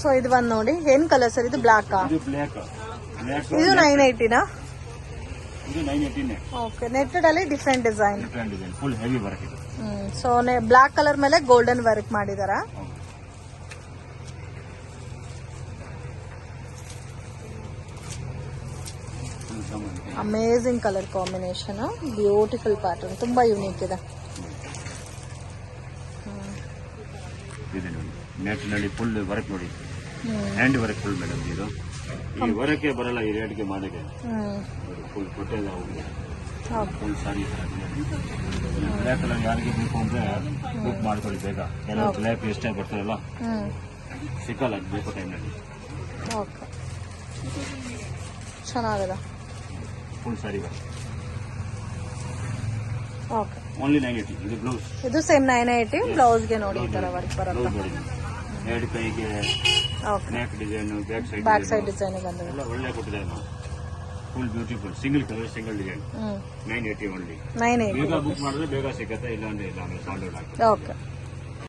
So ಇದು ಬಂದು ನೋಡಿ ಏನ್ ಕಲರ್ ಸರ್? ಇದು ಬ್ಲಾಕ್. ಇದು 980ನಾ? ಇದು 980ನೇ. ಓಕೆ, ನೆಟ್ಟೆಡ್ ಅಲ್ಲಿ different design. Full heavy work ಇದೆ. ಸೊ ಬ್ಲಾಕ್ ಕಲರ್ ಮೇಲೆ ಗೋಲ್ಡನ್ ವರ್ಕ್ ಮಾಡಿದಾರ. Amazing colour combination, beautiful pattern, ತುಂಬಾ ಯೂನಿಕ್ ಇದೆ. ನೆಟ್ ನಲ್ಲಿ ಫುಲ್ ವರ್ಕ್ ನೋಡಿ, ಹ್ಯಾಂಡ್ ವರ್ಕ್ ಫುಲ್ ಮೇಡಮ್. ಇದು ಈ ವರ್ಕೇ ಬರಲ್ಲ ಈ ರೇಟ್ಗೆ ಮಾಡೋಕೆ. ಫುಲ್ ಕೊಟ್ಟೆ ಫುಲ್ ಸಾರಿ. ಬ್ಲ್ಯಾಕ್ ಕಲರ್ ಯಾರಿಗೆ ಬೇಕು ಅಂದ್ರೆ ಬುಕ್ ಮಾಡ್ಕೊಳ್ಳಿ ಬೇಗ. ಕೆಲವು ಬ್ಲ್ಯಾಕ್ ಎಷ್ಟೇ ಬರ್ತಾರಲ್ಲ ಸಿಕ್ಕಲ್ಲ ಬೇಕು ಟೈಮ್ನಲ್ಲಿ. ಓಕೆ, ಚೆನ್ನಾಗಿದೆ. ಫುಲ್ ಸಾರಿ ಓಕೆ, ಓನ್ಲಿ 980. ಇದು ಬ್ಲೌಸ್. ಇದು ಸೇಮ್ 980. ಬ್ಲೌಸ್ಗೆ ನೋಡಿ ಈ ತರ ವರ್ಕ್ ಬರುತ್ತೆ. ಎರಡು ಕೈಗೆ neck design, back side design ಬಂದಿದೆ. ಎಲ್ಲ ಒಳ್ಳೆ ಕೊಟ್ಟಿದ್ದಾರೆ. Full beautiful single colour single design. 980 only. 980. ಬೇಗ ಬುಕ್ ಮಾಡಿದ್ರೆ ಬೇಗ ಸಿಗುತ್ತೆ, ಇಲ್ಲ ಅಂದ್ರೆ ಇಲ್ಲ. ಓಕೆ.